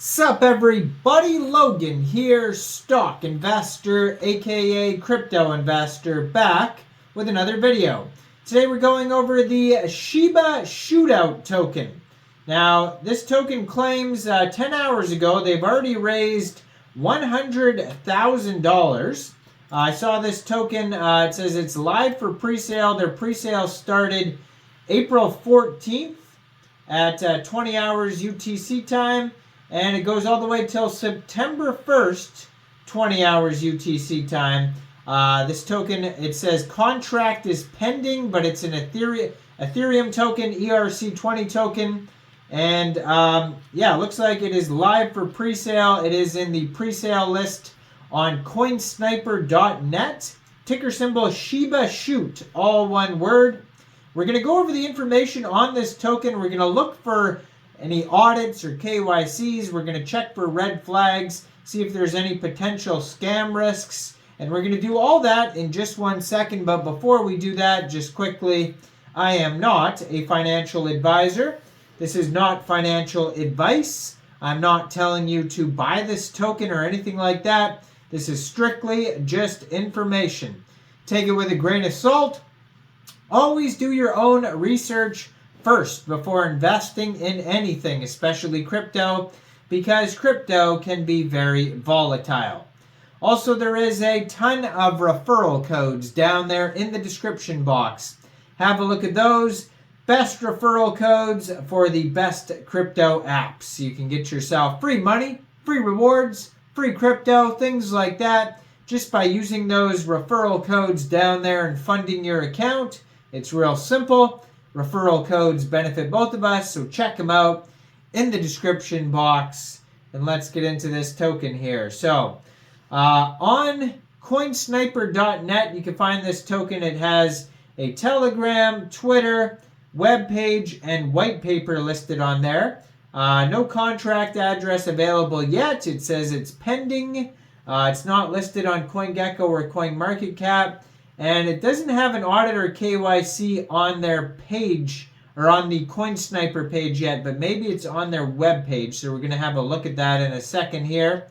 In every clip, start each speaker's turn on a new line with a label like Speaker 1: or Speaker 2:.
Speaker 1: Sup everybody, Logan here, stock investor aka crypto investor, back with another video. Today we're going over the SHIBA Shootout token. Now this token claims 10 hours ago they've already raised $100,000. I saw this token, it says it's live for pre-sale. Their pre-sale started April 14th at 20 hours UTC time. And it goes all the way till September 1st, 20 hours UTC time. This token, it says contract is pending, but it's an Ethereum token, ERC20 token. And yeah, it looks like it is live for pre-sale. It is in the pre-sale list on coinsniper.net. Ticker symbol SHIBASHOOT, all one word. We're going to go over the information on this token. We're going to look for any audits or KYCs. We're going to check for red flags, see if there's any potential scam risks, and we're going to do all that in just 1 second. But before we do that, just quickly, I am not a financial advisor. This is not financial advice. I'm not telling you to buy this token or anything like that. This is strictly just information. Take it with a grain of salt. Always do your own research first before investing in anything, especially crypto, because crypto can be very volatile. Also, there is a ton of referral codes down there in the description box. Have a look at those. Best referral codes for the best crypto apps. You can get yourself free money, free rewards, free crypto, things like that, just by using those referral codes down there and funding your account. It's real simple. Referral codes benefit both of us, so check them out in the description box. And let's get into this token here. So, on coinsniper.net, you can find this token. It has a Telegram, Twitter, webpage, and white paper listed on there. No contract address available yet. It says it's pending. It's not listed on CoinGecko or CoinMarketCap. And it doesn't have an audit or KYC on their page or on the CoinSniper page yet, but maybe it's on their web page. So we're going to have a look at that in a second here.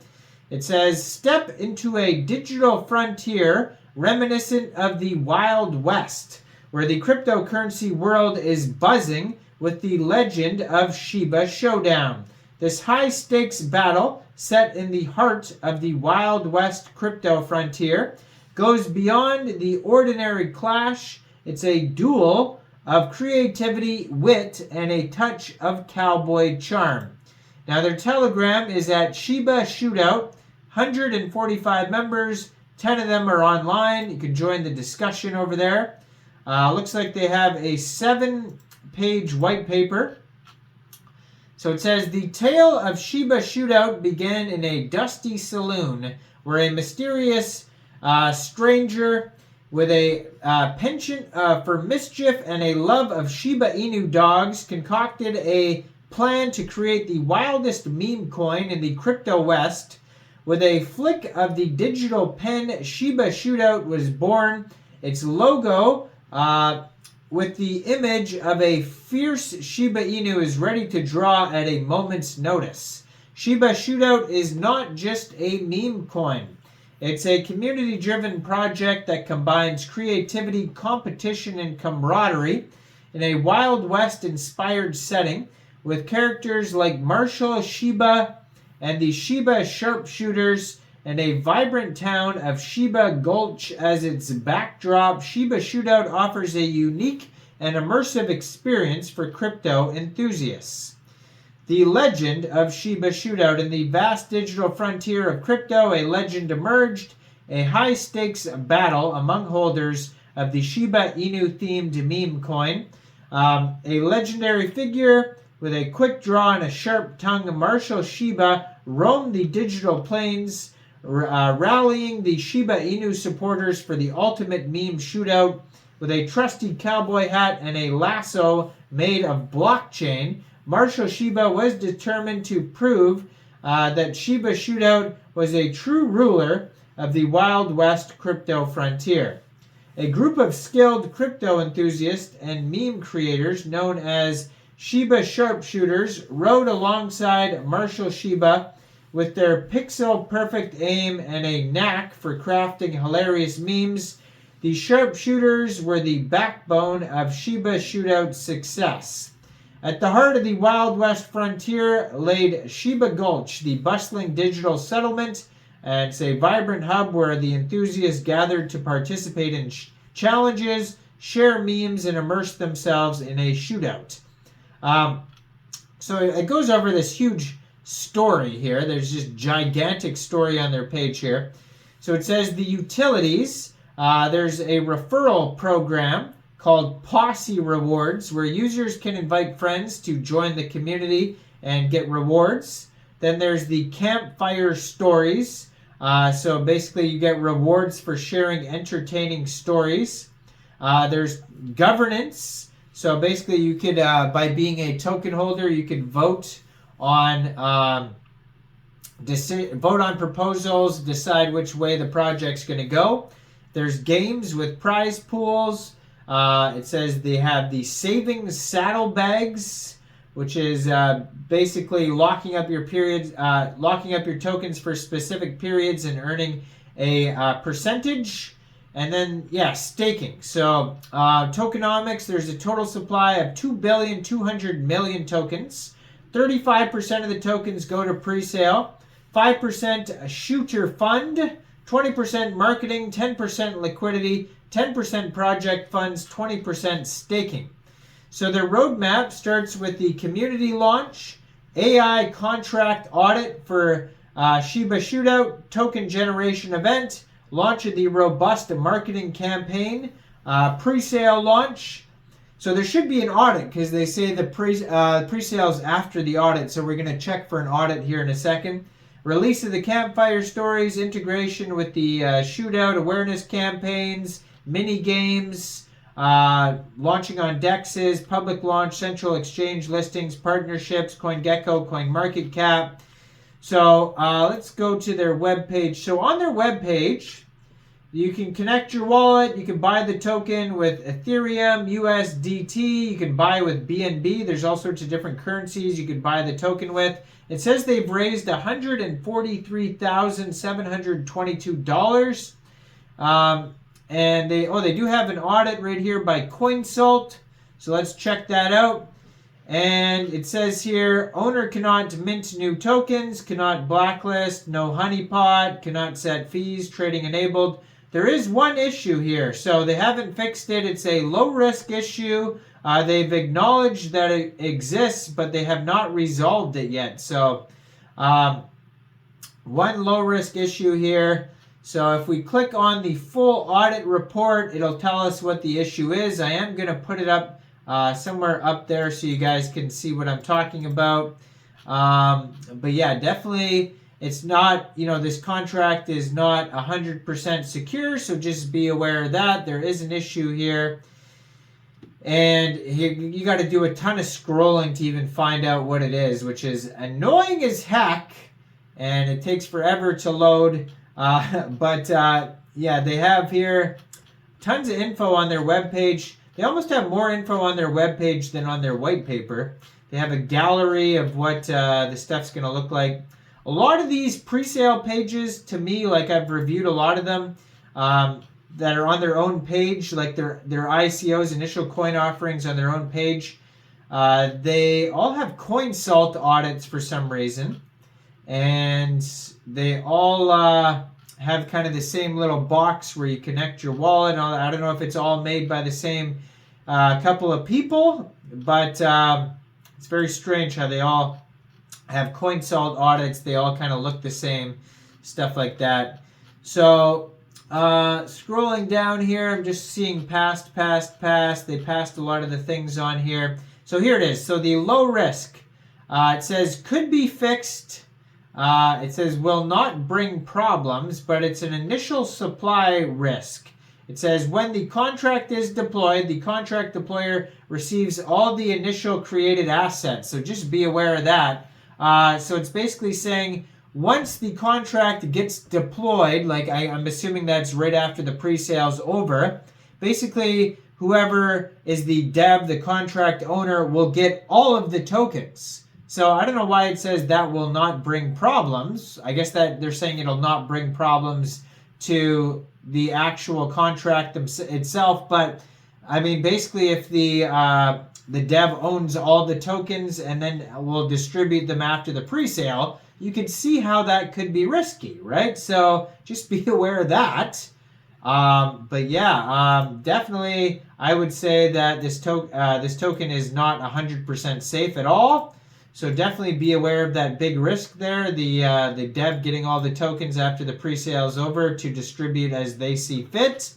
Speaker 1: It says, step into a digital frontier reminiscent of the Wild West, where the cryptocurrency world is buzzing with the legend of SHIBA Showdown. This high-stakes battle, set in the heart of the Wild West crypto frontier, goes beyond the ordinary clash. It's a duel of creativity, wit, and a touch of cowboy charm. Now their Telegram is at SHIBA Shootout, 145 members, 10 of them are online. You can join the discussion over there. Looks like they have a 7-page white paper. So it says, the tale of SHIBA Shootout began in a dusty saloon where a mysterious stranger with a penchant for mischief and a love of Shiba Inu dogs concocted a plan to create the wildest meme coin in the crypto west. With a flick of the digital pen, SHIBA Shootout was born. Its logo with the image of a fierce Shiba Inu is ready to draw at a moment's notice. SHIBA Shootout is not just a meme coin. It's a community-driven project that combines creativity, competition, and camaraderie in a Wild West-inspired setting with characters like Marshall Shiba and the Shiba Sharpshooters and a vibrant town of Shiba Gulch as its backdrop. SHIBA Shootout offers a unique and immersive experience for crypto enthusiasts. The legend of SHIBA Shootout. In the vast digital frontier of crypto, a legend emerged, a high-stakes battle among holders of the Shiba Inu-themed meme coin. A legendary figure with a quick draw and a sharp tongue, Marshall Shiba, roamed the digital plains, rallying the Shiba Inu supporters for the ultimate meme shootout. With a trusty cowboy hat and a lasso made of blockchain, Marshall Shiba was determined to prove that SHIBA Shootout was a true ruler of the Wild West crypto frontier. A group of skilled crypto enthusiasts and meme creators known as SHIBA sharpshooters rode alongside Marshall SHIBA with their pixel-perfect aim and a knack for crafting hilarious memes. The sharpshooters were the backbone of SHIBA Shootout's success. At the heart of the Wild West frontier laid SHIBA Gulch, the bustling digital settlement, and it's a vibrant hub where the enthusiasts gathered to participate in challenges, share memes, and immerse themselves in a shootout. So it goes over this huge story here. There's just gigantic story on their page here. So it says the utilities. There's a referral program called Posse Rewards where users can invite friends to join the community and get rewards. Then there's the Campfire Stories. So basically you get rewards for sharing entertaining stories. There's governance. So basically you could, by being a token holder, you could vote on proposals, decide which way the project's going to go. There's games with prize pools. It says they have the savings saddlebags, which is basically locking up your tokens for specific periods and earning a percentage. And then, staking. So, tokenomics, there's a total supply of 2,200,000,000 tokens. 35% of the tokens go to pre-sale. 5% a shooter fund. 20% marketing. 10% liquidity. 10% project funds. 20% staking. So their roadmap starts with the community launch, AI contract audit for SHIBA Shootout, token generation event, launch of the robust marketing campaign, pre-sale launch. So there should be an audit because they say the pre-sales after the audit. So we're going to check for an audit here in a second. Release of the Campfire Stories, integration with the Shootout awareness campaigns, mini games, launching on DEXs, public launch, central exchange listings, partnerships, CoinGecko, CoinMarketCap. So let's go to their webpage. So on their webpage, you can connect your wallet. You can buy the token with Ethereum, USDT. You can buy with BNB. There's all sorts of different currencies you can buy the token with. It says they've raised $143,722. And they do have an audit right here by CoinSalt. So let's check that out. And it says here, owner cannot mint new tokens, cannot blacklist, no honeypot, cannot set fees, trading enabled. There is one issue here, so they haven't fixed it. It's a low-risk issue. They've acknowledged that it exists, but they have not resolved it yet. So one low-risk issue here. So if we click on the full audit report, it'll tell us what the issue is. I am going to put it up somewhere up there so you guys can see what I'm talking about. But yeah, definitely it's not, this contract is not 100% secure, so just be aware of that. There is an issue here. And you got to do a ton of scrolling to even find out what it is, which is annoying as heck, and it takes forever to load. They have here tons of info on their webpage. They almost have more info on their webpage than on their white paper. They have a gallery of what the stuff's going to look like. A lot of these pre-sale pages, to me, like I've reviewed a lot of them that are on their own page, like their ICOs, initial coin offerings on their own page. They all have CoinSalt audits for some reason. And they all have kind of the same little box where you connect your wallet. I don't know if it's all made by the same couple of people, but it's very strange how they all have CoinSalt audits. They all kind of look the same, stuff like that. So scrolling down here, I'm just seeing past. They passed a lot of the things on here. So here it is. So the low risk, it says could be fixed. It says will not bring problems, but it's an initial supply risk. It says when the contract is deployed, the contract deployer receives all the initial created assets. So just be aware of that. So it's basically saying once the contract gets deployed, like I'm assuming that's right after the pre-sale's over, basically whoever is the dev, the contract owner, will get all of the tokens. So I don't know why it says that will not bring problems. I guess that they're saying it'll not bring problems to the actual contract itself. But I mean, basically, if the dev owns all the tokens and then will distribute them after the pre-sale, you can see how that could be risky, right? So just be aware of that. But yeah, definitely, I would say that this token is not 100% safe at all. So definitely be aware of that big risk there. The dev getting all the tokens after the pre-sale is over to distribute as they see fit.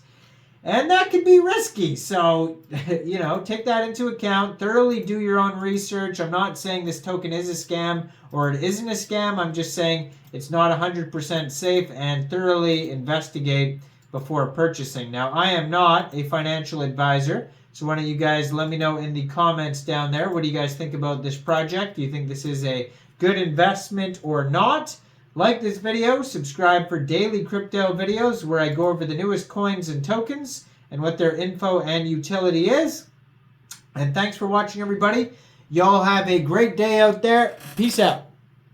Speaker 1: And that could be risky. So, you know, take that into account. Thoroughly do your own research. I'm not saying this token is a scam or it isn't a scam. I'm just saying it's not 100% safe, and thoroughly investigate before purchasing. Now, I am not a financial advisor. So why don't you guys let me know in the comments down there. What do you guys think about this project? Do you think this is a good investment or not? Like this video, subscribe for daily crypto videos where I go over the newest coins and tokens and what their info and utility is. And thanks for watching, everybody. Y'all have a great day out there. Peace out.